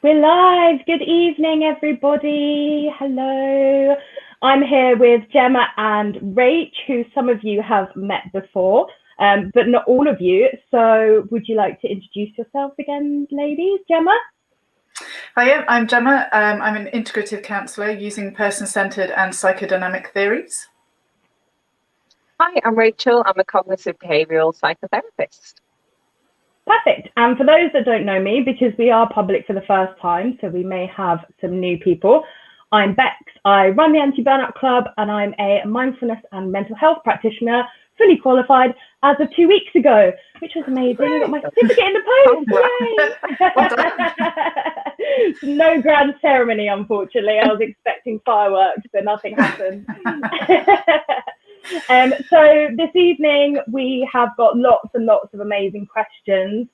We're live. Good evening, everybody. Hello. I'm here with Gemma and Rach, who some of you have met before, but not all of you. So would you like to introduce yourself again, ladies? Gemma? Hi, I'm Gemma. I'm an integrative counsellor using person-centred and psychodynamic theories. Hi, I'm Rachel. I'm a cognitive behavioural psychotherapist. Perfect. And for those that don't know me, because we are public for the first time, so we may have some new people, I'm Bex. I run the Anti-Burnout Club, and I'm a mindfulness and mental health practitioner, fully qualified as of 2 weeks ago, which was amazing. I got my certificate in the post. Yay! No grand ceremony, unfortunately. I was expecting fireworks, but nothing happened. So this evening we have got lots and lots of amazing questions.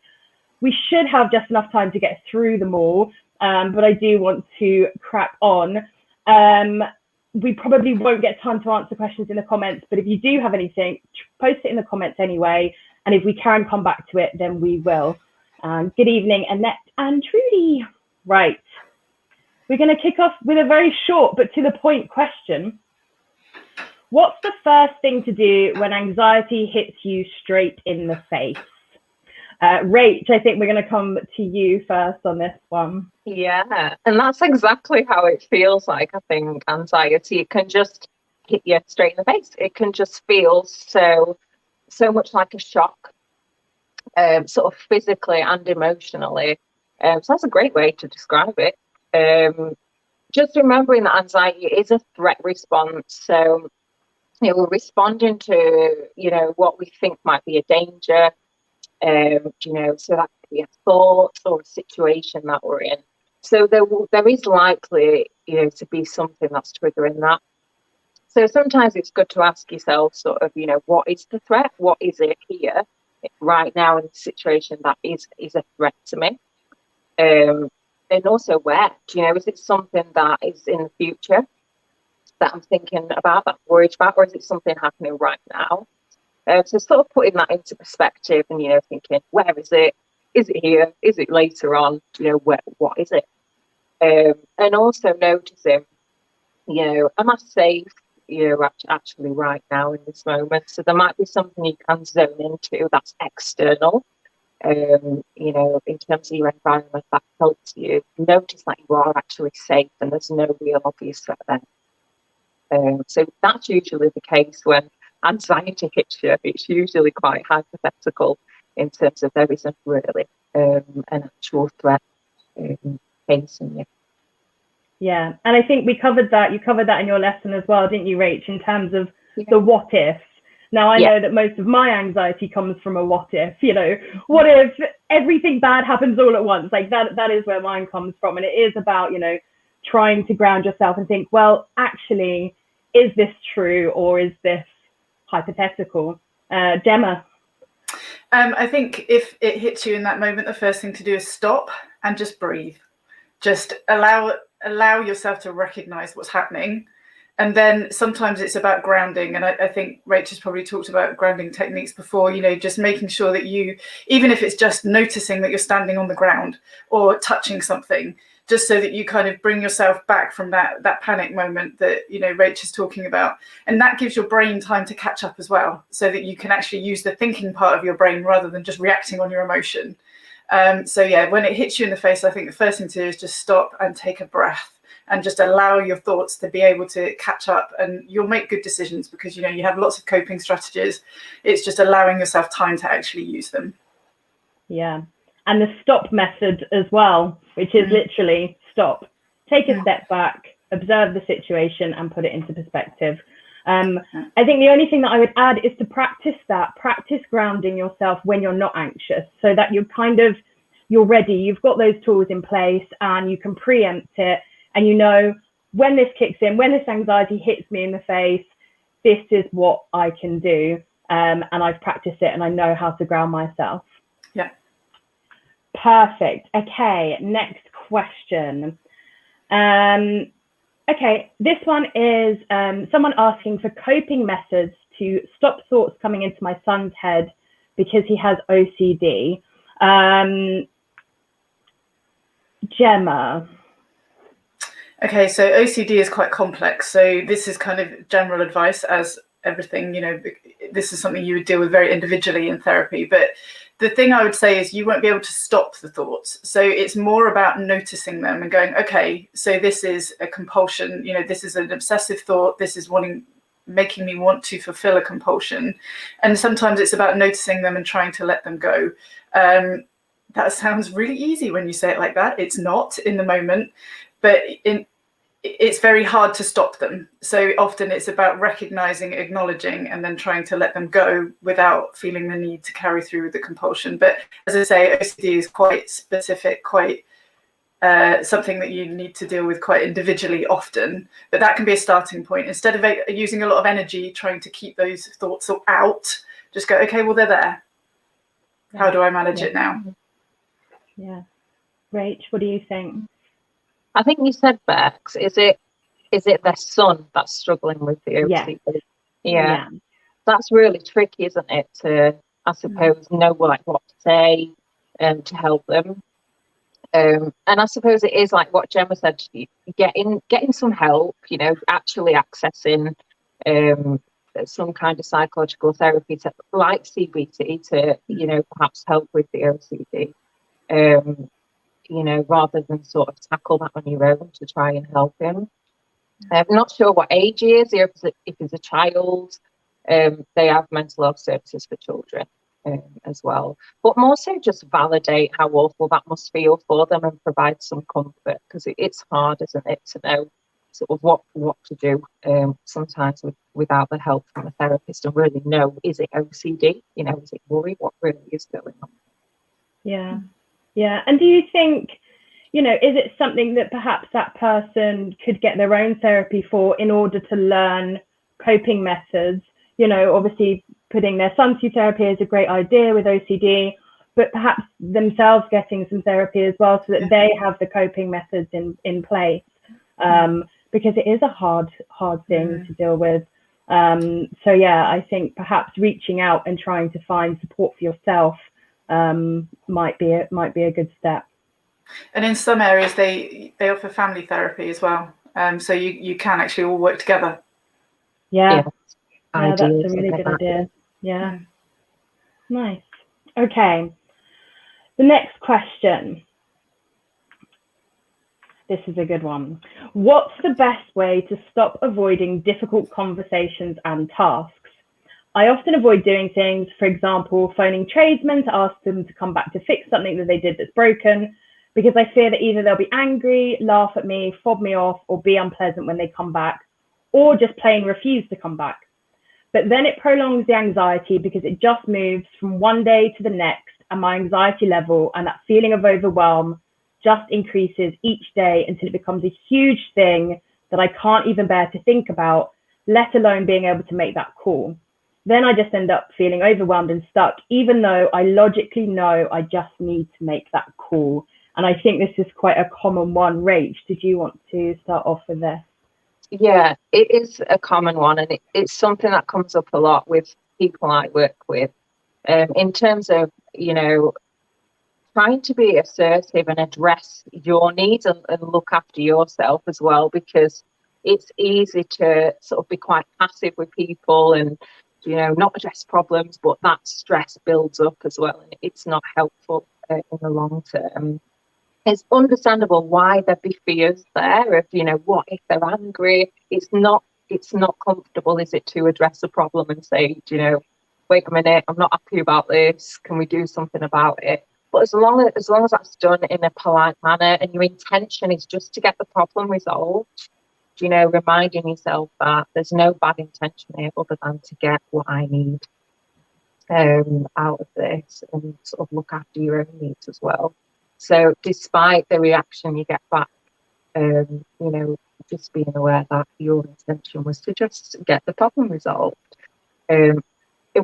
We should have just enough time to get through them all, but I do want to crack on. We probably won't get time to answer questions in the comments, but if you do have anything, post it in the comments anyway, and if we can come back to it, then we will. Good evening, Annette and Trudy. Right, we're going to kick off with a very short but to the point question. What's the first thing to do when anxiety hits you straight in the face? Rach, I think we're going to come to you first on this one. Yeah, and that's exactly how it feels like, I think, anxiety. It can just hit you straight in the face. It can just feel so much like a shock, sort of physically and emotionally. So that's a great way to describe it. Just remembering that anxiety is a threat response. So we're responding to, what we think might be a danger, so that could be a thought or a situation that we're in. So there is likely, to be something that's triggering that. So sometimes it's good to ask yourself sort of, what is the threat? What is it here right now in the situation that is a threat to me? And also where, is it something that is in the future that I'm thinking about, that I'm worried about, or is it something happening right now? So sort of putting that into perspective and, thinking, where is it? Is it here? Is it later on? What is it? And also noticing, am I safe, actually right now in this moment? So there might be something you can zone into that's external, in terms of your environment that helps you notice that you are actually safe and there's no real obvious threat there. So that's usually the case when anxiety hits you. It's usually quite hypothetical in terms of there isn't really an actual threat facing you. Yeah, and I think we covered that. You covered that in your lesson as well, didn't you, Rach, in terms of the what if. Now, I know that most of my anxiety comes from a what if, what if everything bad happens all at once? Like that is where mine comes from. And it is about, trying to ground yourself and think, well, actually, is this true or is this hypothetical? Gemma? I think if it hits you in that moment, the first thing to do is stop and just breathe. Just allow yourself to recognize what's happening. And then sometimes it's about grounding. And I think Rach has probably talked about grounding techniques before, just making sure that you, even if it's just noticing that you're standing on the ground or touching something, just so that you kind of bring yourself back from that panic moment that, Rach is talking about. And that gives your brain time to catch up as well, so that you can actually use the thinking part of your brain rather than just reacting on your emotion. So yeah, when it hits you in the face, I think the first thing to do is just stop and take a breath and just allow your thoughts to be able to catch up, and you'll make good decisions because, you have lots of coping strategies. It's just allowing yourself time to actually use them. Yeah. And the stop method as well, which is literally stop, take a step back, observe the situation and put it into perspective. I think the only thing that I would add is to practice grounding yourself when you're not anxious, so that you're ready, you've got those tools in place and you can preempt it. And when this kicks in, when this anxiety hits me in the face, this is what I can do. And I've practiced it and I know how to ground myself. Yeah. Perfect. Okay, next question. Okay, this one is someone asking for coping methods to stop thoughts coming into my son's head because he has OCD. Gemma. Okay, so OCD is quite complex. So this is kind of general advice, as everything, this is something you would deal with very individually in therapy. But the thing I would say is you won't be able to stop the thoughts. So it's more about noticing them and going, okay, so this is a compulsion, this is an obsessive thought, this is making me want to fulfill a compulsion. And sometimes it's about noticing them and trying to let them go. That sounds really easy when you say it like that. It's not in the moment, but it's very hard to stop them. So often it's about recognizing, acknowledging, and then trying to let them go without feeling the need to carry through with the compulsion. But as I say, OCD is quite specific, quite something that you need to deal with quite individually often. But that can be a starting point. Instead of using a lot of energy trying to keep those thoughts out, just go, okay, well, they're there. How do I manage it now? Yeah. Rach, what do you think? I think you said, Bex, is it their son that's struggling with the OCD? Yeah. That's really tricky, isn't it? To, I suppose, know what to say to help them. And I suppose it is like what Gemma said, getting some help, actually accessing some kind of psychological therapy like CBT to, perhaps help with the OCD. Rather than sort of tackle that on your own to try and help him. I'm not sure what age he is, if he's a child. They have mental health services for children as well. But more so just validate how awful that must feel for them and provide some comfort, because it's hard, isn't it, to know sort of what to do sometimes without the help from a therapist and really know, is it OCD? Is it worry? What really is going on? Yeah. Yeah. And do you think, is it something that perhaps that person could get their own therapy for in order to learn coping methods? Obviously putting their son through therapy is a great idea with OCD, but perhaps themselves getting some therapy as well so that they have the coping methods in place, because it is a hard thing to deal with. So yeah, I think perhaps reaching out and trying to find support for yourself might be a good step. And in some areas they offer family therapy as well, so you can actually all work together. That's a really good idea. Nice. Okay, the next question, this is a good one. What's the best way to stop avoiding difficult conversations and tasks? I often avoid doing things, for example, phoning tradesmen to ask them to come back to fix something that they did that's broken, because I fear that either they'll be angry, laugh at me, fob me off, or be unpleasant when they come back, or just plain refuse to come back. But then it prolongs the anxiety because it just moves from one day to the next, and my anxiety level and that feeling of overwhelm just increases each day until it becomes a huge thing that I can't even bear to think about, let alone being able to make that call. Then I just end up feeling overwhelmed and stuck, even though I logically know I just need to make that call. And I think this is quite a common one. Rach, did you want to start off with this? Yeah, it is a common one, and it's something that comes up a lot with people I work with, in terms of, trying to be assertive and address your needs and look after yourself as well, because it's easy to sort of be quite passive with people and not address problems, but that stress builds up as well, and it's not helpful in the long term. It's understandable why there'd be fears there of, what if they're angry? It's not comfortable, is it, to address a problem and say, wait a minute, I'm not happy about this. Can we do something about it? But as long as that's done in a polite manner and your intention is just to get the problem resolved, reminding yourself that there's no bad intention here other than to get what I need out of this and sort of look after your own needs as well. So despite the reaction you get back, just being aware that your intention was to just get the problem resolved.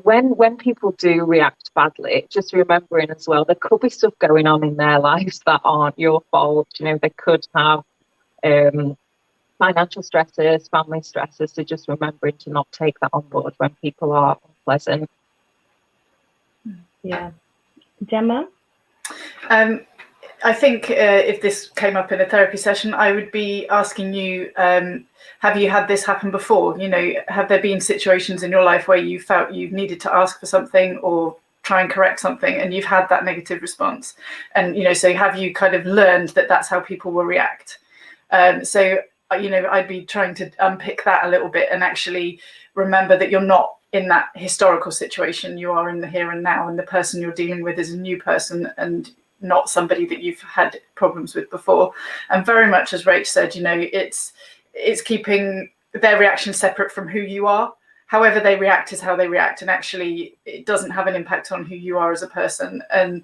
When people do react badly, just remembering as well, there could be stuff going on in their lives that aren't your fault. They could have financial stresses, family stresses, so just remembering to not take that on board when people are unpleasant. Yeah. Gemma? I think if this came up in a therapy session, I would be asking you, have you had this happen before? You know, have there been situations in your life where you felt you needed to ask for something or try and correct something and you've had that negative response? And, you know, so have you kind of learned that that's how people will react? So, you know, I'd be trying to unpick that a little bit and actually remember that you're not in that historical situation. You are in the here and now, and the person you're dealing with is a new person and not somebody that you've had problems with before. And very much as Rach said, you know, it's keeping their reaction separate from who you are. However they react is how they react, and actually it doesn't have an impact on who you are as a person. And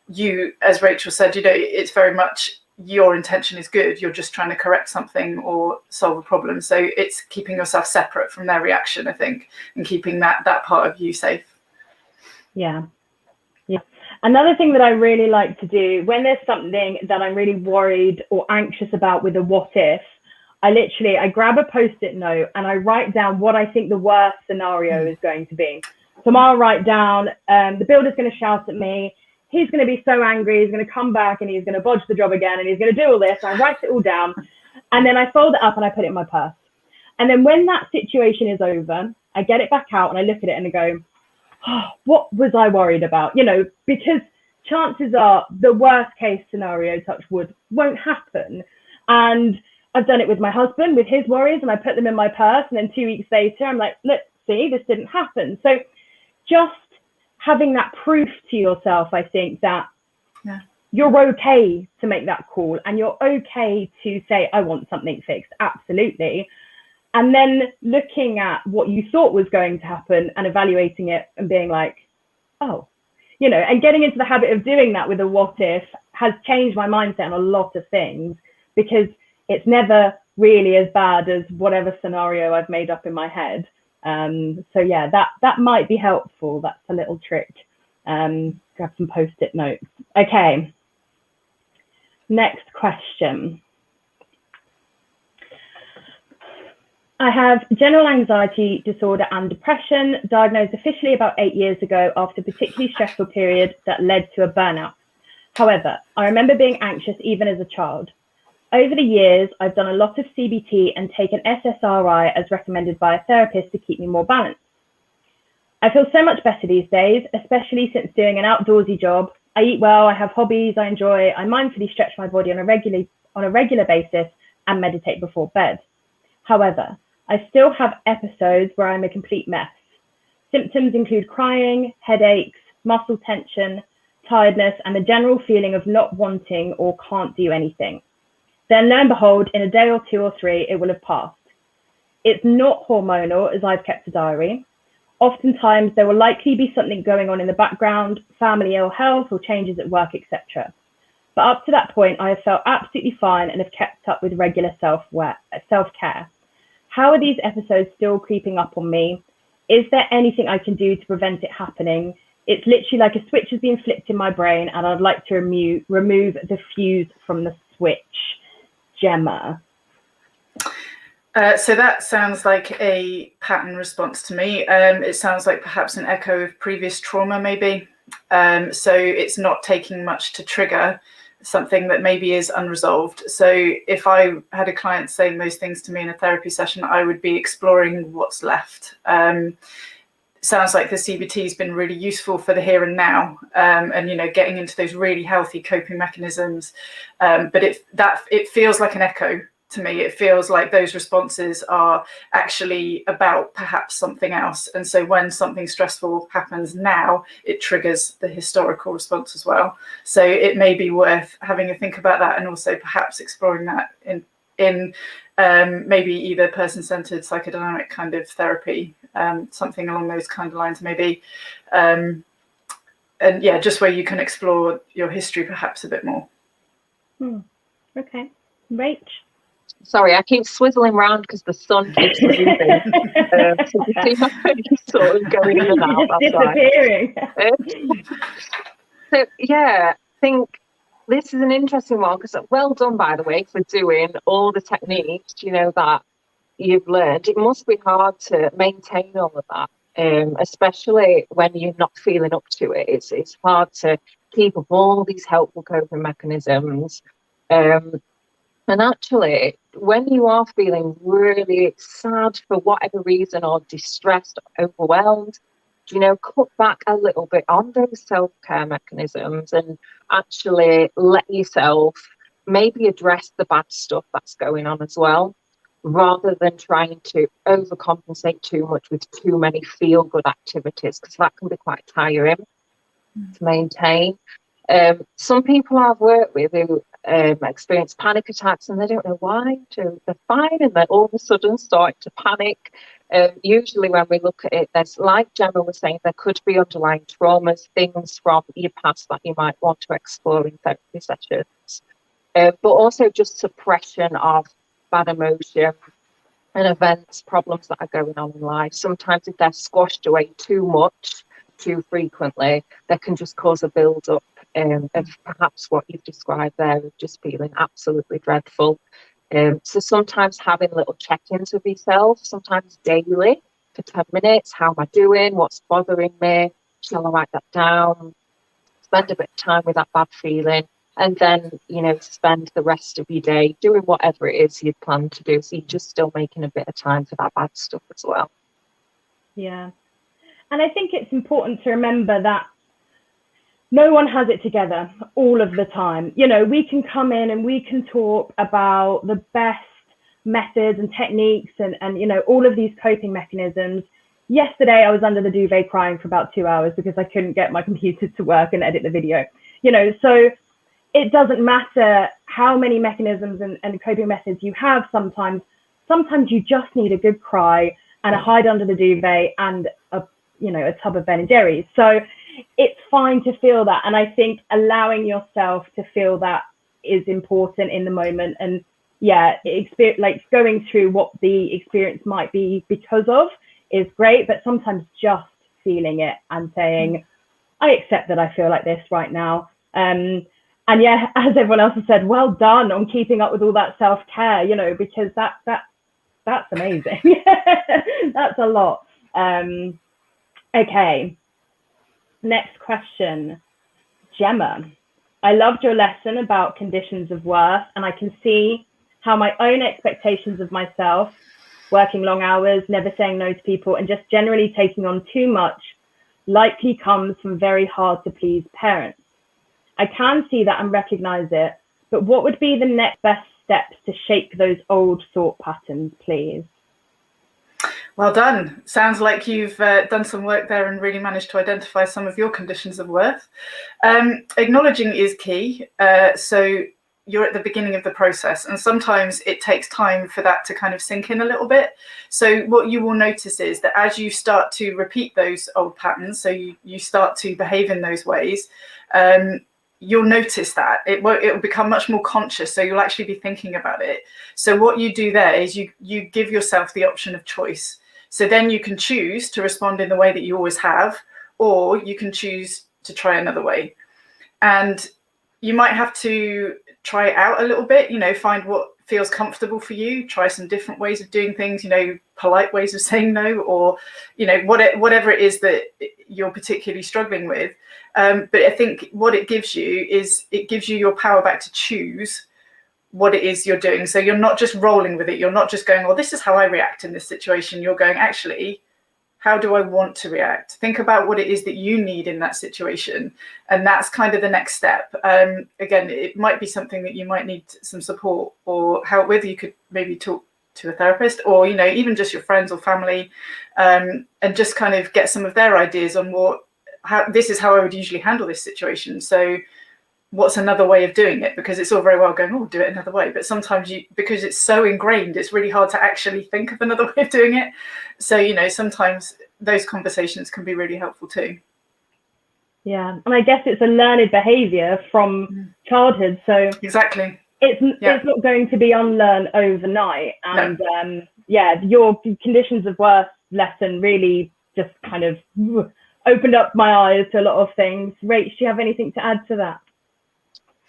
you, as Rachel said, you know, it's very much your intention is good, you're just trying to correct something or solve a problem. So it's keeping yourself separate from their reaction, I think, and keeping that part of you safe. Yeah. Another thing that I really like to do when there's something that I'm really worried or anxious about with a what if, I grab a post-it note and I write down what I think the worst scenario is going to be. So I'll write down, the builder's going to shout at me, he's going to be so angry, he's going to come back and he's going to bodge the job again and he's going to do all this. I write it all down and then I fold it up and I put it in my purse. And then when that situation is over, I get it back out and I look at it and I go, oh, what was I worried about? You know, because chances are the worst case scenario, touch wood, won't happen. And I've done it with my husband, with his worries, and I put them in my purse. And then 2 weeks later, I'm like, look, see, this didn't happen. So just having that proof to yourself, I think that you're okay to make that call and you're okay to say, I want something fixed. Absolutely. And then looking at what you thought was going to happen and evaluating it and being like, oh, you know, and getting into the habit of doing that with a what if has changed my mindset on a lot of things, because it's never really as bad as whatever scenario I've made up in my head. So yeah, that might be helpful. That's a little trick. Grab some post-it notes. Okay. Next question. I have general anxiety disorder and depression, diagnosed officially about 8 years ago after a particularly stressful period that led to a burnout. However, I remember being anxious even as a child. Over the years, I've done a lot of CBT and taken SSRI as recommended by a therapist to keep me more balanced. I feel so much better these days, especially since doing an outdoorsy job. I eat well, I have hobbies I enjoy, I mindfully stretch my body on a regular basis and meditate before bed. However, I still have episodes where I'm a complete mess. Symptoms include crying, headaches, muscle tension, tiredness, and the general feeling of not wanting or can't do anything. Then lo and behold, in a day or two or three, it will have passed. It's not hormonal, as I've kept a diary. Oftentimes, there will likely be something going on in the background, family ill health or changes at work, etc. But up to that point, I have felt absolutely fine and have kept up with regular self-care. How are these episodes still creeping up on me? Is there anything I can do to prevent it happening? It's literally like a switch has been flipped in my brain and I'd like to remove the fuse from the switch. Gemma. So that sounds like a pattern response to me. It sounds like perhaps an echo of previous trauma, maybe. So it's not taking much to trigger something that maybe is unresolved. So if I had a client saying those things to me in a therapy session, I would be exploring what's left. Sounds like the CBT has been really useful for the here and now, and, you know, getting into those really healthy coping mechanisms. But it feels like an echo to me. It feels like those responses are actually about perhaps something else. And so when something stressful happens now, it triggers the historical response as well. So it may be worth having a think about that, and also perhaps exploring that in maybe either person-centered psychodynamic kind of therapy, something along those kind of lines maybe. And yeah, just where you can explore your history perhaps a bit more. Okay. Rach? Sorry, I keep swizzling round because the sun keeps moving. So you see my face sort of going in and out. Just disappearing. So yeah, I think this is an interesting one, because well done, by the way, for doing all the techniques, you know, that you've learned. It must be hard to maintain all of that, especially when you're not feeling up to it. It's hard to keep up all these helpful coping mechanisms. And actually, when you are feeling really sad for whatever reason, or distressed or overwhelmed, cut back a little bit on those self-care mechanisms and actually let yourself maybe address the bad stuff that's going on as well, rather than trying to overcompensate too much with too many feel-good activities, because that can be quite tiring to maintain. Some people I've worked with who experience panic attacks and they don't know why. They're fine, and then all of a sudden start to panic. Usually when we look at it, there's, like Gemma was saying, there could be underlying traumas, things from your past that you might want to explore in therapy sessions, but also just suppression of bad emotion and events, problems that are going on in life. Sometimes if they're squashed away too much, too frequently, that can just cause a build-up of perhaps what you've described there, of just feeling absolutely dreadful. So sometimes having little check-ins with yourself, sometimes daily for 10 minutes. How am I doing? What's bothering me? Shall I write that down? Spend a bit of time with that bad feeling, and then, spend the rest of your day doing whatever it is you'd planned to do. So you're just still making a bit of time for that bad stuff as well. Yeah. And I think it's important to remember that no one has it together all of the time. We can come in and we can talk about the best methods and techniques and all of these coping mechanisms. Yesterday, I was under the duvet crying for about 2 hours because I couldn't get my computer to work and edit the video. So it doesn't matter how many mechanisms and coping methods you have. Sometimes you just need a good cry and a hide under the duvet and a tub of Ben and Jerry's. So it's fine to feel that. And I think allowing yourself to feel that is important in the moment. And going through what the experience might be because of is great, but sometimes just feeling it and saying, I accept that I feel like this right now. And yeah, as everyone else has said, well done on keeping up with all that self-care, because that's amazing. That's a lot. Okay, next question. Gemma, I loved your lesson about conditions of worth, and I can see how my own expectations of myself, working long hours, never saying no to people, and just generally taking on too much likely comes from very hard to please parents. I can see that and recognize it, but what would be the next best steps to shake those old thought patterns, please? Well done. Sounds like you've done some work there and really managed to identify some of your conditions of worth. Acknowledging is key. So you're at the beginning of the process, and sometimes it takes time for that to kind of sink in a little bit. So what you will notice is that as you start to repeat those old patterns, so you start to behave in those ways, you'll notice that it will become much more conscious. So you'll actually be thinking about it. So what you do there is you give yourself the option of choice. So then you can choose to respond in the way that you always have, or you can choose to try another way. And you might have to try it out a little bit, find what feels comfortable for you, try some different ways of doing things, polite ways of saying no, or, whatever it is that you're particularly struggling with. But I think what it gives you is it gives you your power back to choose what it is you're doing. So you're not just rolling with it. You're not just going, well, this is how I react in this situation. You're going, actually, how do I want to react? Think about what it is that you need in that situation. And that's kind of the next step. Again, it might be something that you might need some support or help with. You could maybe talk to a therapist, or, even just your friends or family, and just kind of get some of their ideas on this is how I would usually handle this situation. So what's another way of doing it? Because it's all very well going, oh, do it another way. But sometimes because it's so ingrained, it's really hard to actually think of another way of doing it. So, sometimes those conversations can be really helpful too. Yeah. And I guess it's a learned behavior from childhood. So exactly. It's not going to be unlearned overnight. And your conditions of worth lesson really just kind of opened up my eyes to a lot of things. Rach, do you have anything to add to that?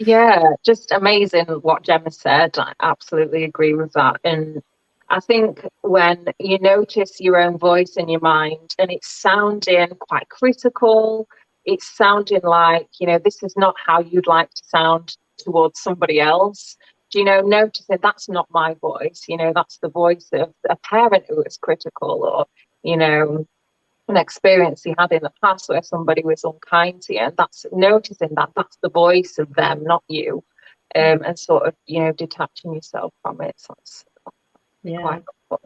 Yeah, just amazing what Gemma said. I absolutely agree with that. And I think when you notice your own voice in your mind and it's sounding quite critical, it's sounding like, this is not how you'd like to sound towards somebody else. Noticing that's not my voice, that's the voice of a parent who is critical, or, an experience you had in the past where somebody was unkind to you, and that's noticing that's the voice of them, not you, and sort of, detaching yourself from it. So it's quite helpful.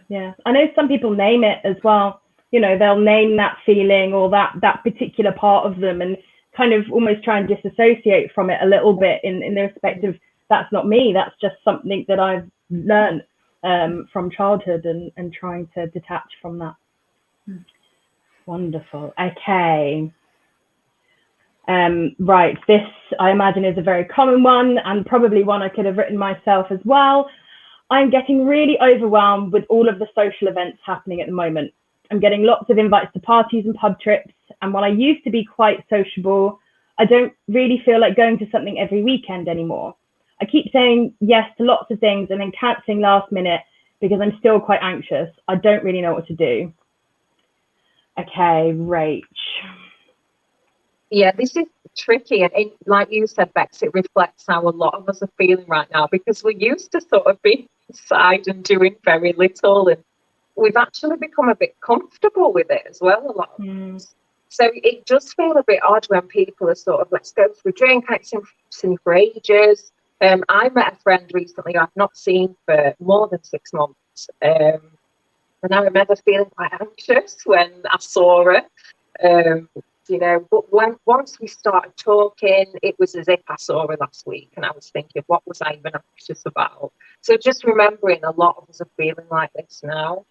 Yeah. I know some people name it as well. They'll name that feeling or that particular part of them, and kind of almost try and disassociate from it a little bit in the respect of, that's not me, that's just something that I've learned from childhood, and trying to detach from that. Wonderful. Okay. Right, this I imagine is a very common one, and probably one I could have written myself as well. I'm getting really overwhelmed with all of the social events happening at the moment. I'm getting lots of invites to parties and pub trips, and while I used to be quite sociable, I don't really feel like going to something every weekend anymore. I keep saying yes to lots of things and then cancelling last minute because I'm still quite anxious. I don't really know what to do. Okay, Rach. Yeah, this is tricky, and like you said, Bex, it reflects how a lot of us are feeling right now, because we're used to sort of being inside and doing very little, and we've actually become a bit comfortable with it as well, a lot of us. So it does feel a bit odd when people are sort of, let's go for a drink, I haven't seen for ages. I met a friend recently who I've not seen for more than 6 months, and I remember feeling quite anxious when I saw her. But once we started talking, it was as if I saw her last week, and I was thinking, what was I even anxious about? So just remembering, a lot of us are feeling like this now.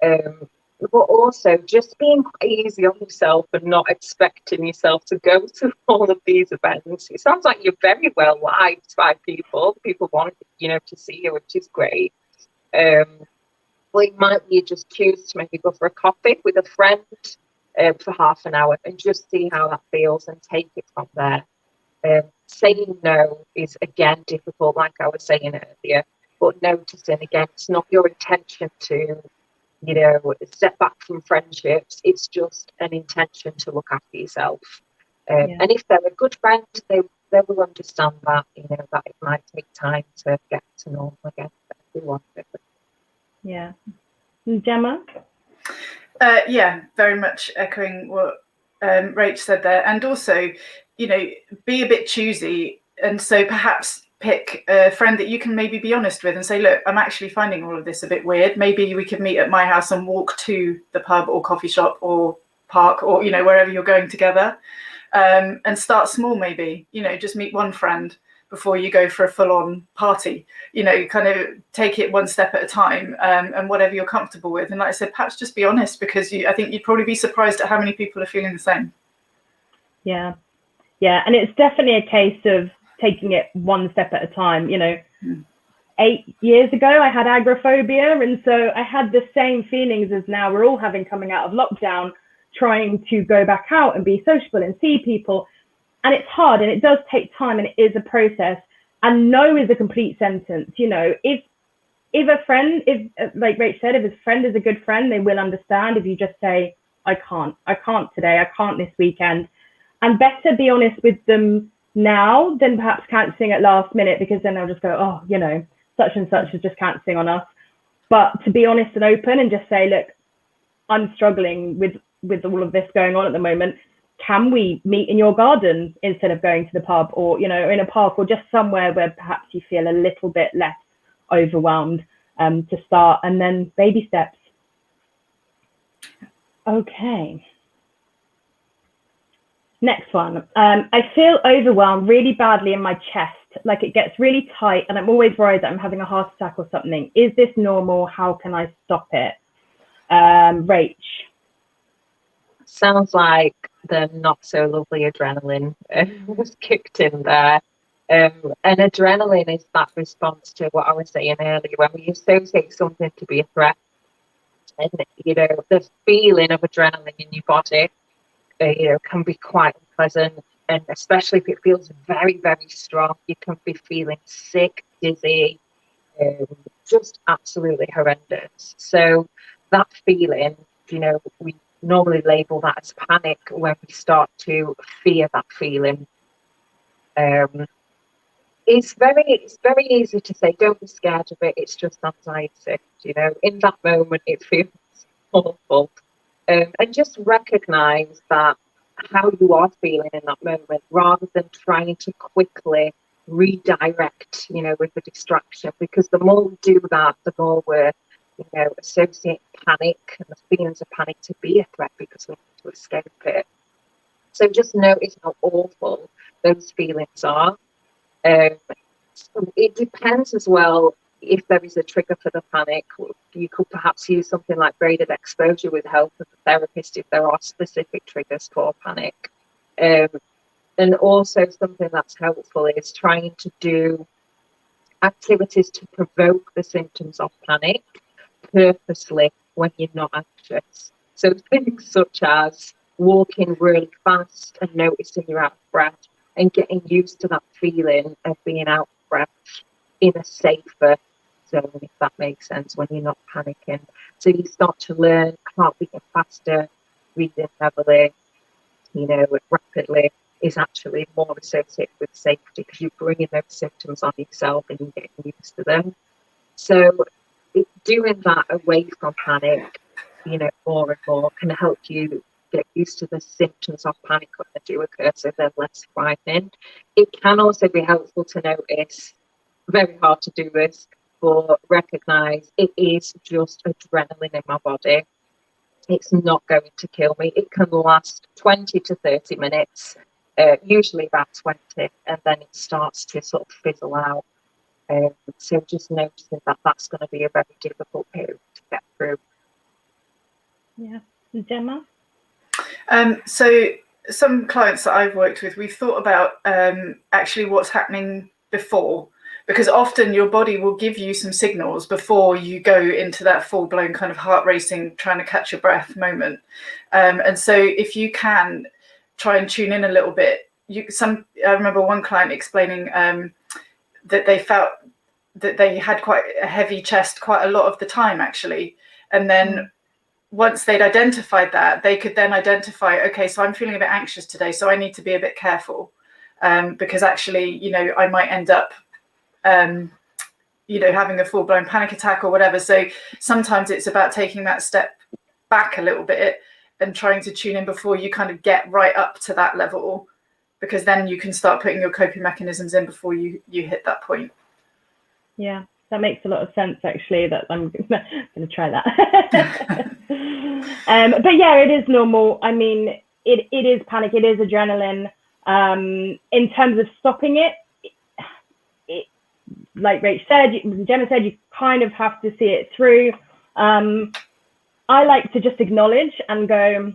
But also just being quite easy on yourself and not expecting yourself to go to all of these events. It sounds like you're very well liked by people. People want, to see you, which is great. Well, it might be you just choose to maybe go for a coffee with a friend for half an hour and just see how that feels and take it from there. Saying no is, again, difficult, like I was saying earlier, but noticing, again, it's not your intention to, step back from friendships. It's just an intention to look after yourself. And if they're a good friend, they will understand that, that it might take time to get to normal again for everyone. Yeah. Gemma? Yeah, very much echoing what Rach said there. And also, be a bit choosy. And so perhaps pick a friend that you can maybe be honest with and say, look, I'm actually finding all of this a bit weird. Maybe we could meet at my house and walk to the pub or coffee shop or park or, wherever you're going together. And start small, maybe, just meet one friend before you go for a full-on party, kind of take it one step at a time, and whatever you're comfortable with. And like I said, perhaps just be honest, because I think you'd probably be surprised at how many people are feeling the same. Yeah. And it's definitely a case of taking it one step at a time. 8 years ago, I had agoraphobia. And so I had the same feelings as now we're all having coming out of lockdown, trying to go back out and be sociable and see people. And it's hard, and it does take time, and it is a process. And no is a complete sentence. If a friend, like Rach said, if a friend is a good friend, they will understand if you just say, I can't today, I can't this weekend. And better be honest with them now than perhaps cancelling at last minute, because then they'll just go, oh, such and such is just cancelling on us. But to be honest and open and just say, look, I'm struggling with all of this going on at the moment. Can we meet in your garden instead of going to the pub, or, in a park, or just somewhere where perhaps you feel a little bit less overwhelmed, to start, and then baby steps. Okay. Next one. I feel overwhelmed really badly in my chest, like it gets really tight, and I'm always worried that I'm having a heart attack or something. Is this normal? How can I stop it? Rach. Sounds like the not so lovely adrenaline was kicked in there. And adrenaline is that response to what I was saying earlier, when we associate something to be a threat. And, the feeling of adrenaline in your body, can be quite unpleasant. And especially if it feels very, very strong, you can be feeling sick, dizzy, just absolutely horrendous. So that feeling, we normally label that as panic when we start to fear that feeling. It's very easy to say, don't be scared of it, it's just anxiety. You know, in that moment it feels awful. And just recognize that how you are feeling in that moment, rather than trying to quickly redirect, you know, with the distraction, because the more we do that, the more we're, you know, associating panic and the feelings of panic to be a threat because we need to escape it. So just notice how awful those feelings are. It depends as well if there is a trigger for the panic. You could perhaps use something like graded exposure with help of the therapist if there are specific triggers for panic. And also something that's helpful is trying to do activities to provoke the symptoms of panic purposely when you're not anxious. So things such as walking really fast and noticing you're out of breath, and getting used to that feeling of being out of breath in a safer zone, if that makes sense, when you're not panicking. So you start to learn heartbeating faster, breathing heavily, you know, rapidly is actually more associated with safety, because you're bringing those symptoms on yourself and you're getting used to them. So doing that away from panic, you know, more and more can help you get used to the symptoms of panic when they do occur, so they're less frightening. It can also be helpful to notice, very hard to do this, but recognise it is just adrenaline in my body. It's not going to kill me. It can last 20 to 30 minutes, usually about 20, and then it starts to sort of fizzle out. So just noticing that that's going to be a very difficult period to get through. Yeah. Gemma? So some clients that I've worked with, we've thought about actually what's happening before, because often your body will give you some signals before you go into that full-blown kind of heart racing, trying to catch your breath moment. And so if you can try and tune in a little bit, I remember one client explaining that they felt that they had quite a heavy chest quite a lot of the time, actually. And then once they'd identified that, they could then identify, okay, so I'm feeling a bit anxious today, so I need to be a bit careful, because actually, you know, I might end up, you know, having a full-blown panic attack or whatever. So sometimes it's about taking that step back a little bit and trying to tune in before you kind of get right up to that level, because then you can start putting your coping mechanisms in before you hit that point. Yeah, that makes a lot of sense, actually, that I'm going to try that. But yeah, it is normal. I mean, it is panic, it is adrenaline. In terms of stopping it, like Rach said, Gemma said, you kind of have to see it through. I like to just acknowledge and go,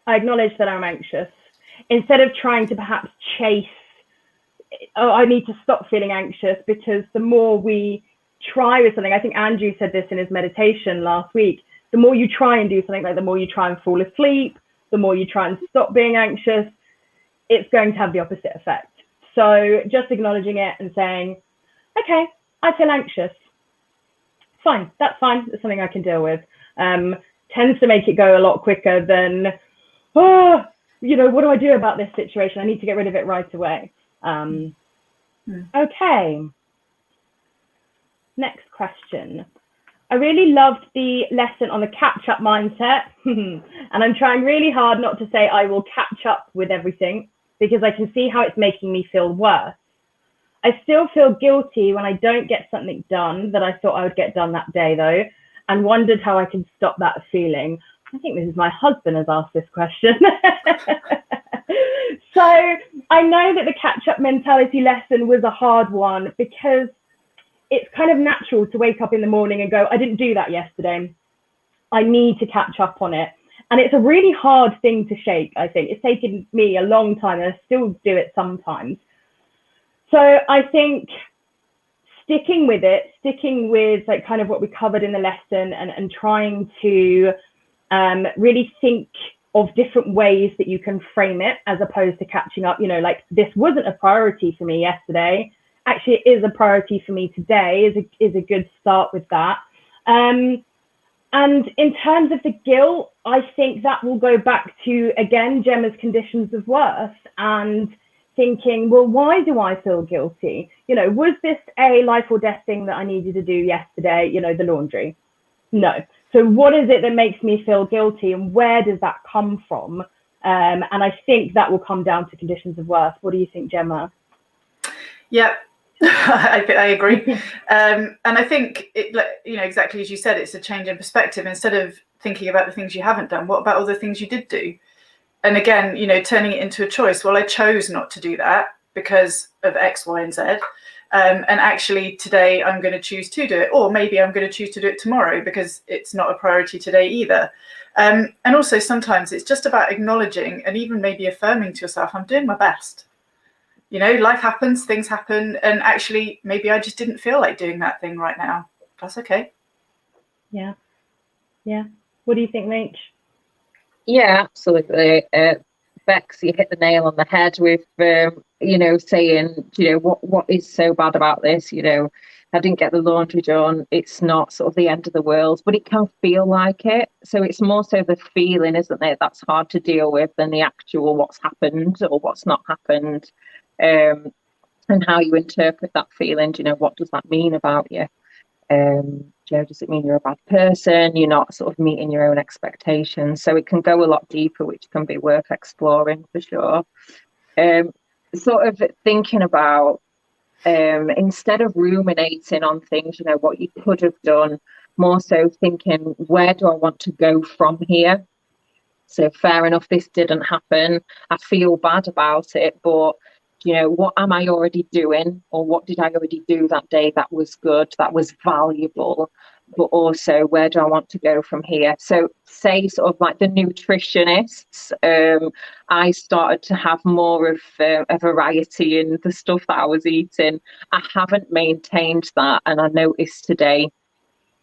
I acknowledge that I'm anxious, instead of trying to perhaps chase, oh, I need to stop feeling anxious, because the more we try with something, I think Andrew said this in his meditation last week, the more you try and do something, like the more you try and fall asleep, the more you try and stop being anxious, it's going to have the opposite effect. So just acknowledging it and saying, okay, I feel anxious. Fine, that's fine. That's something I can deal with. Tends to make it go a lot quicker than, oh, you know, what do I do about this situation? I need to get rid of it right away. Okay. Next question. I really loved the lesson on the catch-up mindset, and I'm trying really hard not to say I will catch up with everything, because I can see how it's making me feel worse. I still feel guilty when I don't get something done that I thought I would get done that day, though, and wondered how I can stop that feeling. I think this is my husband has asked this question. So I know that the catch-up mentality lesson was a hard one, because it's kind of natural to wake up in the morning and go, I didn't do that yesterday. I need to catch up on it. And it's a really hard thing to shake, I think. It's taken me a long time, and I still do it sometimes. So I think sticking with like kind of what we covered in the lesson, and trying to really think of different ways that you can frame it, as opposed to catching up, you know, like, this wasn't a priority for me yesterday. Actually, it is a priority for me today, is a good start with that. And And in terms of the guilt, I think that will go back to, again, Gemma's conditions of worth and thinking, well, why do I feel guilty? You know, was this a life or death thing that I needed to do yesterday? You know, the laundry? No. So what is it that makes me feel guilty, and where does that come from? And I think that will come down to conditions of worth. What do you think, Gemma? Yeah, I agree. And I think, you know, exactly as you said, it's a change in perspective. Instead of thinking about the things you haven't done, what about all the things you did do? And again, you know, turning it into a choice. Well, I chose not to do that because of X, Y, and Z. And actually today I'm going to choose to do it, or maybe I'm going to choose to do it tomorrow because it's not a priority today either. And also sometimes it's just about acknowledging and even maybe affirming to yourself, I'm doing my best. You know, life happens, things happen, and actually maybe I just didn't feel like doing that thing right now. That's okay. Yeah. What do you think, Rach? Yeah, absolutely. Bex, you hit the nail on the head with, you know, saying, you know, what is so bad about this? You know, I didn't get the laundry done. It's not sort of the end of the world, but it can feel like it. So it's more so the feeling, isn't it? That's hard to deal with than the actual what's happened or what's not happened, and how you interpret that feeling. You know, what does that mean about you? You know, does it mean you're a bad person? You're not sort of meeting your own expectations. So it can go a lot deeper, which can be worth exploring for sure. Sort of thinking about, instead of ruminating on things, you know, what you could have done, more so thinking, where do I want to go from here? So fair enough, this didn't happen. I feel bad about it, but you know, what am I already doing, or what did I already do that day that was good, that was valuable? But also, where do I want to go from here? So say sort of like the nutritionists, I started to have more of a variety in the stuff that I was eating. I haven't maintained that, and I noticed today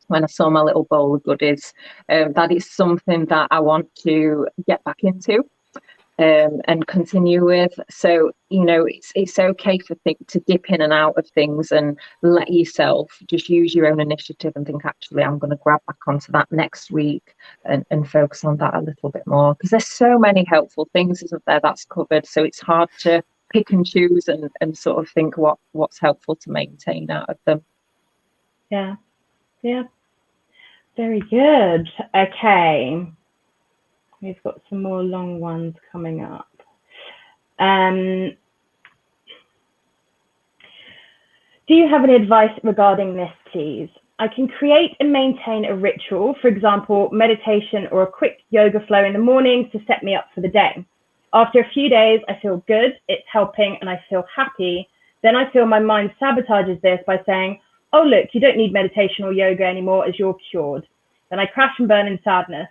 when I saw my little bowl of goodies, that is something that I want to get back into. And continue with. So, you know, it's okay to dip in and out of things and let yourself just use your own initiative and think, actually, I'm going to grab back onto that next week and focus on that a little bit more, because there's so many helpful things, isn't there, that's covered. So it's hard to pick and choose and sort of think what's helpful to maintain out of them. Yeah. Very good. Okay. We've got some more long ones coming up. Do you have any advice regarding this, please? I can create and maintain a ritual, for example, meditation or a quick yoga flow in the morning to set me up for the day. After a few days, I feel good, it's helping, and I feel happy. Then I feel my mind sabotages this by saying, oh, look, you don't need meditation or yoga anymore as you're cured. Then I crash and burn in sadness.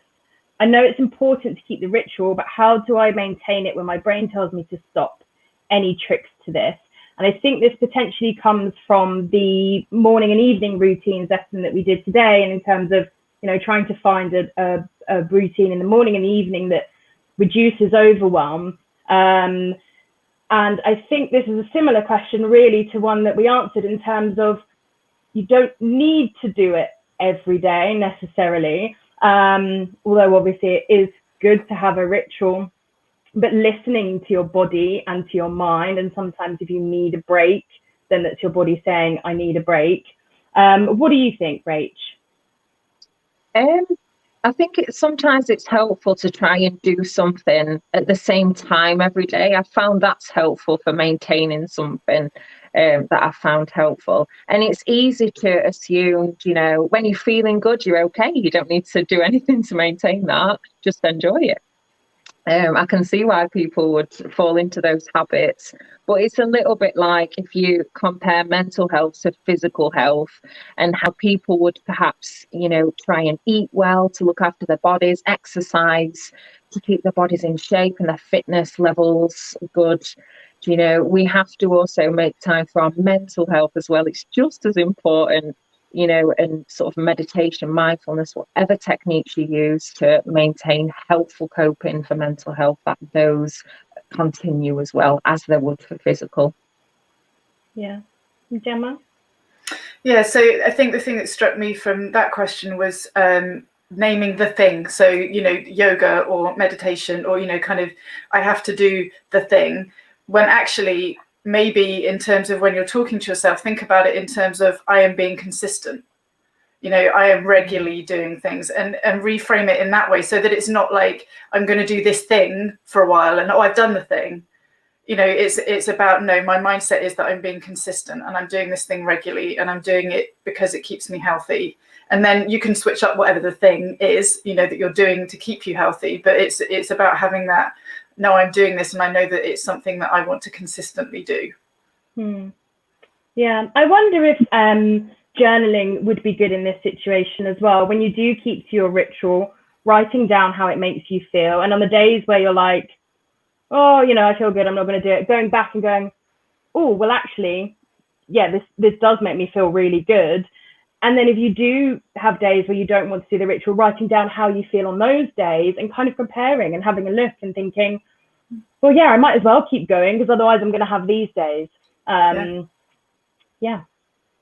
I know it's important to keep the ritual, but how do I maintain it when my brain tells me to stop? Any tricks to this? And I think this potentially comes from the morning and evening routine lesson that we did today, and in terms of, you know, trying to find a routine in the morning and the evening that reduces overwhelm. And I think this is a similar question really to one that we answered, in terms of you don't need to do it every day necessarily. Although obviously it is good to have a ritual, but listening to your body and to your mind, and sometimes if you need a break, then that's your body saying, I need a break. What do you think, Rach? I think sometimes it's helpful to try and do something at the same time every day. I found that's helpful for maintaining something that I found helpful. And it's easy to assume, you know, when you're feeling good, you're okay. You don't need to do anything to maintain that. Just enjoy it. I can see why people would fall into those habits, but it's a little bit like if you compare mental health to physical health, and how people would perhaps, you know, try and eat well to look after their bodies, exercise to keep their bodies in shape and their fitness levels good. You know, we have to also make time for our mental health as well. It's just as important, you know, and sort of meditation, mindfulness, whatever techniques you use to maintain helpful coping for mental health, that those continue as well as they would for physical. Yeah. Gemma? Yeah, so I think the thing that struck me from that question was naming the thing. So, yoga or meditation, or, kind of, I have to do the thing, when actually maybe in terms of when you're talking to yourself, think about it in terms of, I am being consistent. I am regularly doing things, and reframe it in that way, so that it's not like I'm going to do this thing for a while and I've done the thing. It's about, no, my mindset is that I'm being consistent and I'm doing this thing regularly, and I'm doing it because it keeps me healthy. And then you can switch up whatever the thing is, that you're doing to keep you healthy. But it's about having that, no, I'm doing this and I know that it's something that I want to consistently do. Yeah, I wonder if journaling would be good in this situation as well. When you do keep to your ritual, writing down how it makes you feel, and on the days where you're like, oh, I feel good, I'm not going to do it, going back and going, oh, well, actually, yeah, this does make me feel really good. And then if you do have days where you don't want to do the ritual, writing down how you feel on those days and kind of comparing and having a look and thinking, well, yeah, I might as well keep going, because otherwise I'm going to have these days. Yeah,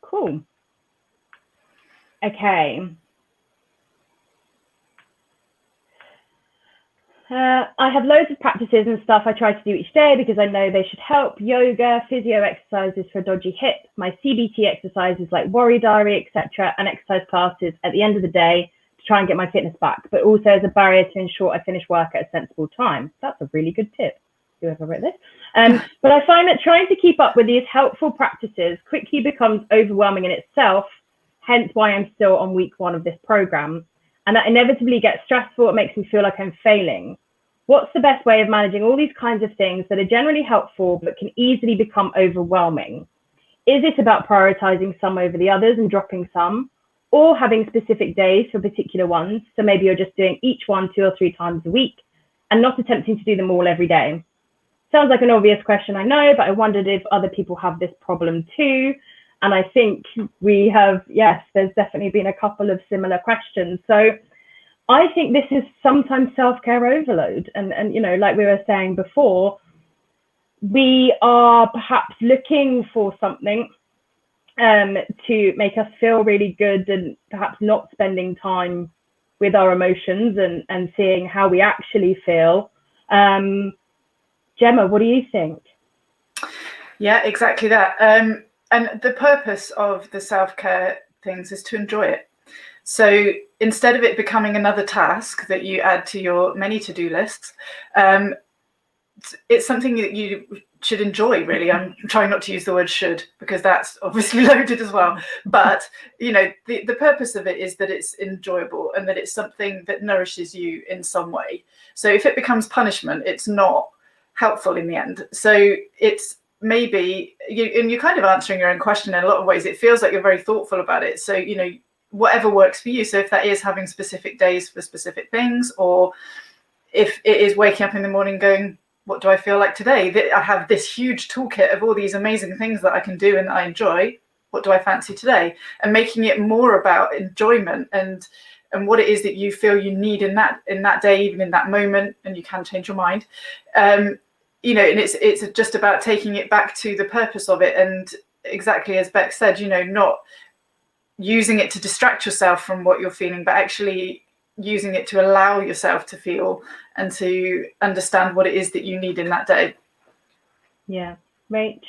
cool. Okay. I have loads of practices and stuff I try to do each day because I know they should help. Yoga, physio exercises for a dodgy hip, my CBT exercises like Worry Diary, etc., and exercise classes at the end of the day to try and get my fitness back, but also as a barrier to ensure I finish work at a sensible time. That's a really good tip, whoever wrote this. But I find that trying to keep up with these helpful practices quickly becomes overwhelming in itself, hence why I'm still on week 1 of this program. And that inevitably gets stressful. It makes me feel like I'm failing. What's the best way of managing all these kinds of things that are generally helpful but can easily become overwhelming? Is it about prioritizing some over the others and dropping some, or having specific days for particular ones? So maybe you're just doing each one 2 or 3 times a week and not attempting to do them all every day. Sounds like an obvious question, I know, but I wondered if other people have this problem too. And I think we have, yes, there's definitely been a couple of similar questions. So I think this is sometimes self-care overload. And like we were saying before, we are perhaps looking for something to make us feel really good, and perhaps not spending time with our emotions and seeing how we actually feel. Gemma, what do you think? Yeah, exactly that. And the purpose of the self-care things is to enjoy it. So instead of it becoming another task that you add to your many to-do lists, it's something that you should enjoy, really. I'm trying not to use the word should, because that's obviously loaded as well. But, the purpose of it is that it's enjoyable and that it's something that nourishes you in some way. So if it becomes punishment, it's not helpful in the end. So it's maybe you're kind of answering your own question in a lot of ways. It feels like you're very thoughtful about it. So, whatever works for you. So if that is having specific days for specific things, or if it is waking up in the morning going, what do I feel like today? I have this huge toolkit of all these amazing things that I can do and that I enjoy. What do I fancy today? And making it more about enjoyment and what it is that you feel you need in that day, even in that moment, and you can change your mind. And it's just about taking it back to the purpose of it. And exactly as Beck said, not using it to distract yourself from what you're feeling, but actually using it to allow yourself to feel and to understand what it is that you need in that day. Yeah. Rach?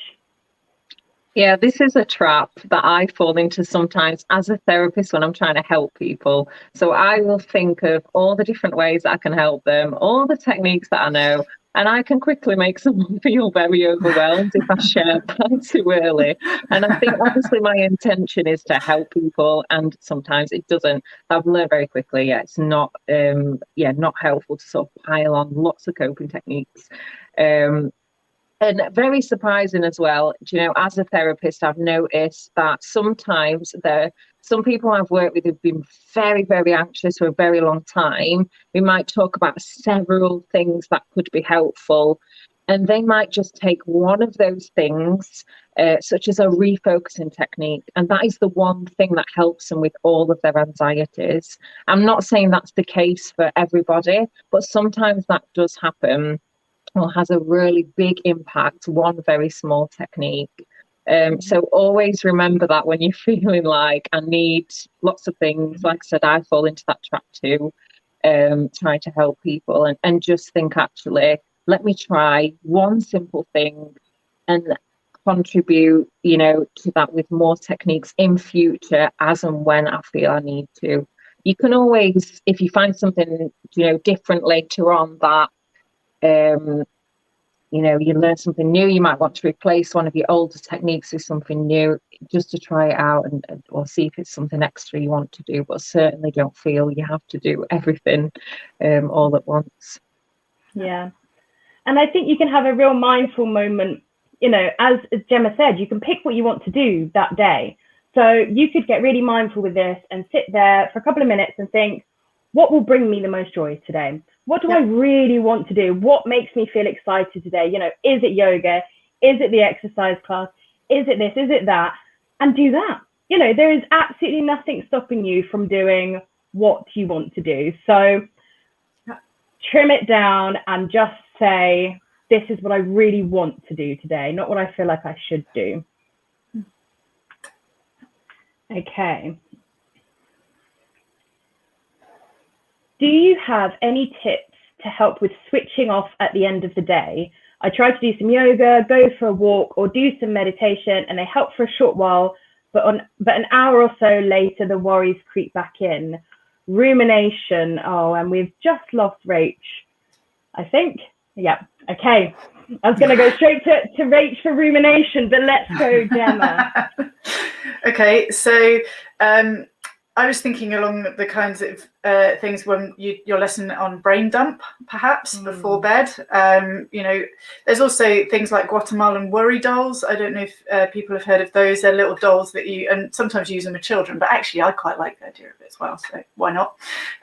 Yeah, this is a trap that I fall into sometimes as a therapist when I'm trying to help people. So I will think of all the different ways that I can help them, all the techniques that I know, and I can quickly make someone feel very overwhelmed if I share that too early. And I think obviously my intention is to help people, and sometimes it doesn't. I've learned very quickly, it's not not helpful to sort of pile on lots of coping techniques. And very surprising as well, as a therapist, I've noticed that sometimes some people I've worked with have been very, very anxious for a very long time. We might talk about several things that could be helpful, and they might just take one of those things, such as a refocusing technique, and that is the one thing that helps them with all of their anxieties. I'm not saying that's the case for everybody, but sometimes that does happen, or has a really big impact, one very small technique. So always remember that when you're feeling like I need lots of things. Like I said, I fall into that trap too, trying to help people, and just think, actually, let me try one simple thing and contribute, to that with more techniques in future as and when I feel I need to. You can always, if you find something, different later on that, you learn something new, you might want to replace one of your older techniques with something new, just to try it out or see if it's something extra you want to do. But certainly don't feel you have to do everything all at once. Yeah. And I think you can have a real mindful moment, as Gemma said, you can pick what you want to do that day. So you could get really mindful with this and sit there for a couple of minutes and think, what will bring me the most joy today? What do I really want to do? What makes me feel excited today? Is it yoga? Is it the exercise class? Is it this? Is it that? And do that. There is absolutely nothing stopping you from doing what you want to do. So trim it down and just say, this is what I really want to do today, not what I feel like I should do. Okay. Do you have any tips to help with switching off at the end of the day? I try to do some yoga, go for a walk, or do some meditation, and they help for a short while, but an hour or so later, the worries creep back in. Rumination. Oh, and we've just lost Rach, I think. Yeah. Okay. I was going to go straight to Rach for rumination, but let's go, Gemma. Okay. So I was thinking along the kinds of things when your lesson on brain dump, perhaps before bed. There's also things like Guatemalan worry dolls. I don't know if people have heard of those. They're little dolls that and sometimes use them with children, but actually I quite like the idea of it as well. So why not?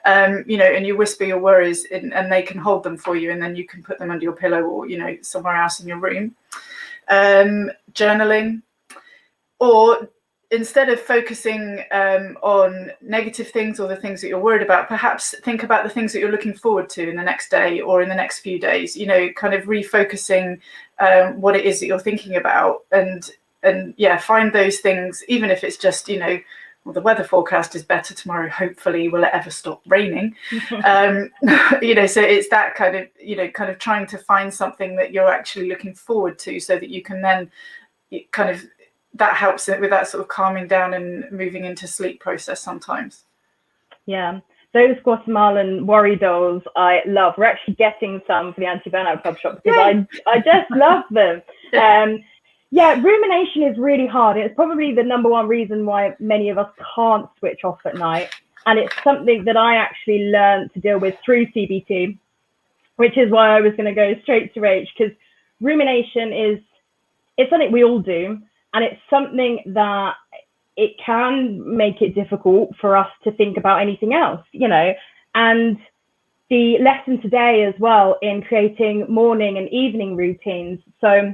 And you whisper your worries and they can hold them for you, and then you can put them under your pillow or, somewhere else in your room. Journaling, or instead of focusing on negative things or the things that you're worried about, perhaps think about the things that you're looking forward to in the next day or in the next few days, kind of refocusing what it is that you're thinking about, and find those things, even if it's just, well, the weather forecast is better tomorrow, hopefully, will it ever stop raining? So it's that kind of trying to find something that you're actually looking forward to, so that you can then that helps with that sort of calming down and moving into sleep process sometimes. Yeah. Those Guatemalan worry dolls I love. We're actually getting some for the Anti-Burnout Club shop because I just love them. Rumination is really hard. It's probably the number one reason why many of us can't switch off at night. And it's something that I actually learned to deal with through CBT, which is why I was going to go straight to Rach, because rumination it's something we all do. And it's something that it can make it difficult for us to think about anything else, and the lesson today as well in creating morning and evening routines. So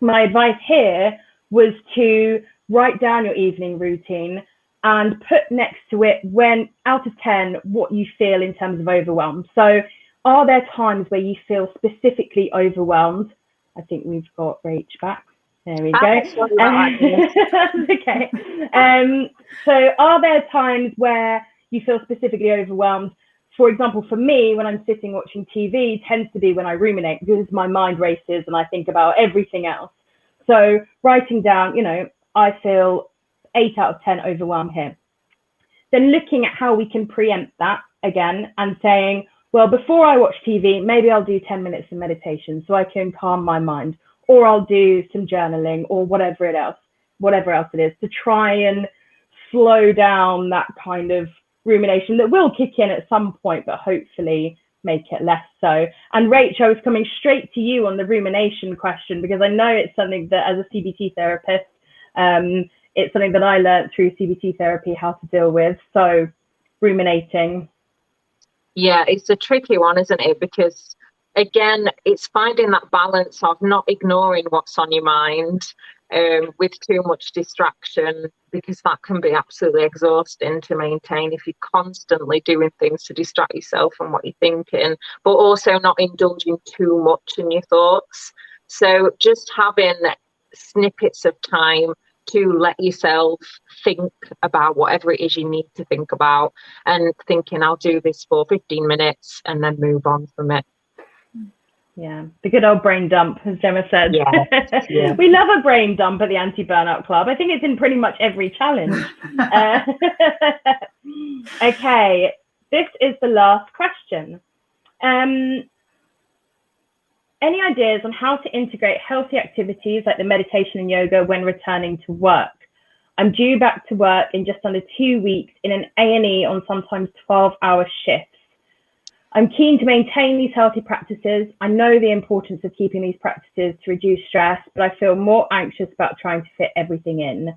my advice here was to write down your evening routine and put next to it, when out of 10, what you feel in terms of overwhelm. So are there times where you feel specifically overwhelmed? I think we've got Rach back. There we go. Okay. So are there times where you feel specifically overwhelmed? For example, for me, when I'm sitting watching TV, tends to be when I ruminate, because my mind races and I think about everything else. So writing down, I feel 8 out of 10 overwhelmed here. Then looking at how we can preempt that again and saying, well, before I watch TV, maybe I'll do 10 minutes of meditation so I can calm my mind. Or I'll do some journaling or whatever else it is, to try and slow down that kind of rumination that will kick in at some point, but hopefully make it less so. And Rach, I was coming straight to you on the rumination question, because I know it's something that, as a CBT therapist, it's something that I learned through CBT therapy how to deal with. So ruminating. Yeah, it's a tricky one, isn't it? Because again, it's finding that balance of not ignoring what's on your mind with too much distraction, because that can be absolutely exhausting to maintain if you're constantly doing things to distract yourself from what you're thinking, but also not indulging too much in your thoughts. So just having snippets of time to let yourself think about whatever it is you need to think about, and thinking, I'll do this for 15 minutes and then move on from it. Yeah, the good old brain dump, as Gemma said. Yeah. We love a brain dump at the Anti-Burnout Club. I think it's in pretty much every challenge. Okay, this is the last question. Any ideas on how to integrate healthy activities like the meditation and yoga when returning to work? I'm due back to work in just under 2 weeks in an A&E on sometimes 12-hour shifts. I'm keen to maintain these healthy practices. I know the importance of keeping these practices to reduce stress, but I feel more anxious about trying to fit everything in.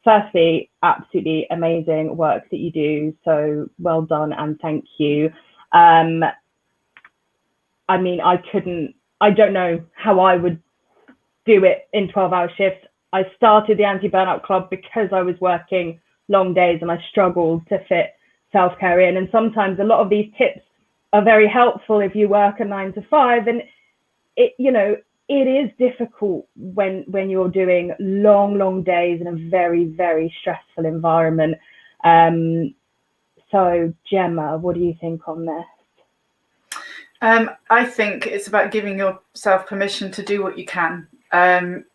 Firstly, absolutely amazing work that you do. So well done and thank you. I mean, I don't know how I would do it in 12-hour shifts. I started the Anti-Burnout Club because I was working long days and I struggled to fit self-care in. And sometimes a lot of these tips are very helpful if you work a 9 to 5. And it, you know, it is difficult when you're doing long days in a very, very stressful environment. So Gemma, what do you think on this? I think it's about giving yourself permission to do what you can.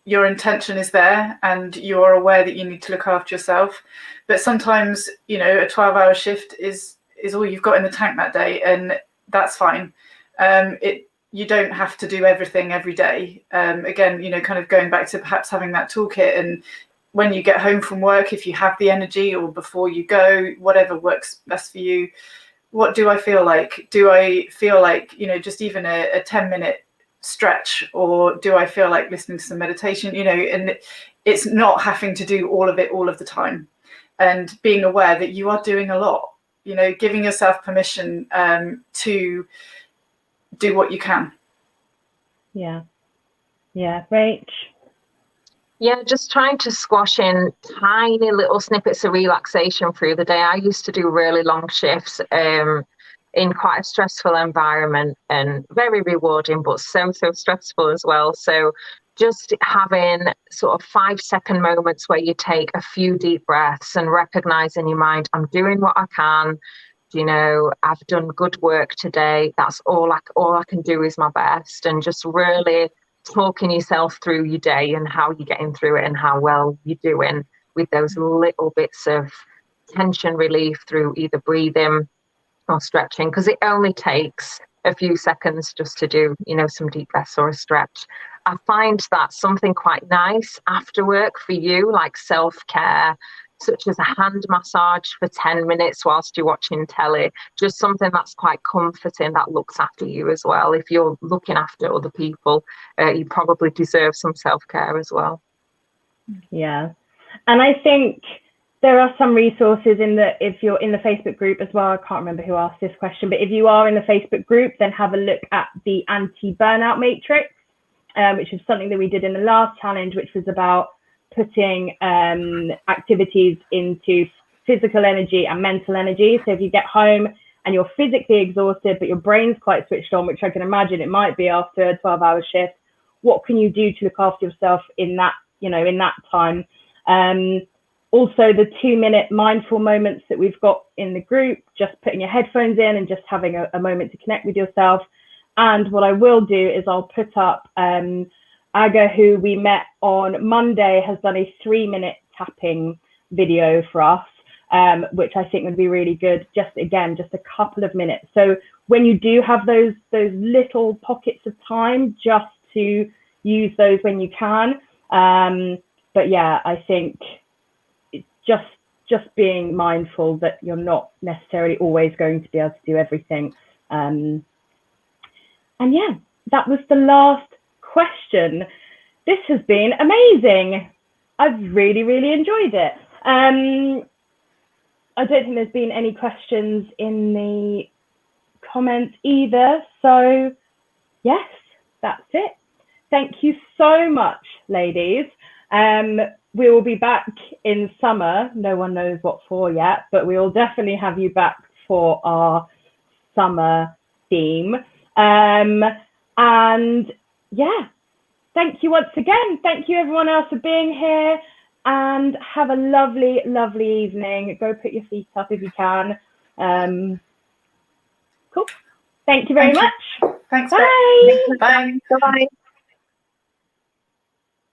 Your intention is there and you're aware that you need to look after yourself. But sometimes, you know, a 12-hour shift is all you've got in the tank that day, and that's fine. You don't have to do everything every day. Again, you know, kind of going back to perhaps having that toolkit, and when you get home from work, if you have the energy, or before you go, whatever works best for you. What do I feel like? Do I feel like, you know, just even a 10-minute stretch, or do I feel like listening to some meditation, you know? And it's not having to do all of it all of the time, and being aware that you are doing a lot, you know, giving yourself permission to do what you can. Yeah, Rach? Yeah, just trying to squash in tiny little snippets of relaxation through the day. I used to do really long shifts in quite a stressful environment, and very rewarding, but so stressful as well. So just having sort of 5-second moments where you take a few deep breaths and recognize in your mind, I'm doing what I can. You know, I've done good work today. That's all I can do is my best. And just really talking yourself through your day and how you're getting through it and how well you're doing, with those little bits of tension relief through either breathing or stretching, because it only takes a few seconds just to do, you know, some deep breaths or a stretch. I find that something quite nice after work for you, like self-care, such as a hand massage for 10 minutes whilst you're watching telly, just something that's quite comforting, that looks after you as well. If you're looking after other people, you probably deserve some self-care as well. Yeah, and I think there are some resources if you're in the Facebook group as well. I can't remember who asked this question, but if you are in the Facebook group, then have a look at the anti-burnout matrix, which is something that we did in the last challenge, which was about putting activities into physical energy and mental energy. So if you get home and you're physically exhausted, but your brain's quite switched on, which I can imagine it might be after a 12-hour shift, what can you do to look after yourself in that, you know, in that time? Also, the 2-minute mindful moments that we've got in the group, just putting your headphones in and just having a moment to connect with yourself. And what I will do is I'll put up Aga, who we met on Monday, has done a 3-minute tapping video for us, which I think would be really good. Just a couple of minutes. So when you do have those little pockets of time, just to use those when you can. But yeah, I think just being mindful that you're not necessarily always going to be able to do everything. And yeah, that was the last question. This has been amazing. I've really enjoyed it. I don't think there's been any questions in the comments either. So yes, that's it. Thank you so much, ladies. We will be back in summer. No one knows what for yet, but we will definitely have you back for our summer theme. And yeah, thank you once again. Thank you everyone else for being here, and have a lovely, lovely evening. Go put your feet up if you can. Cool. Thank you very much. Thanks. Bye. Bye. Bye.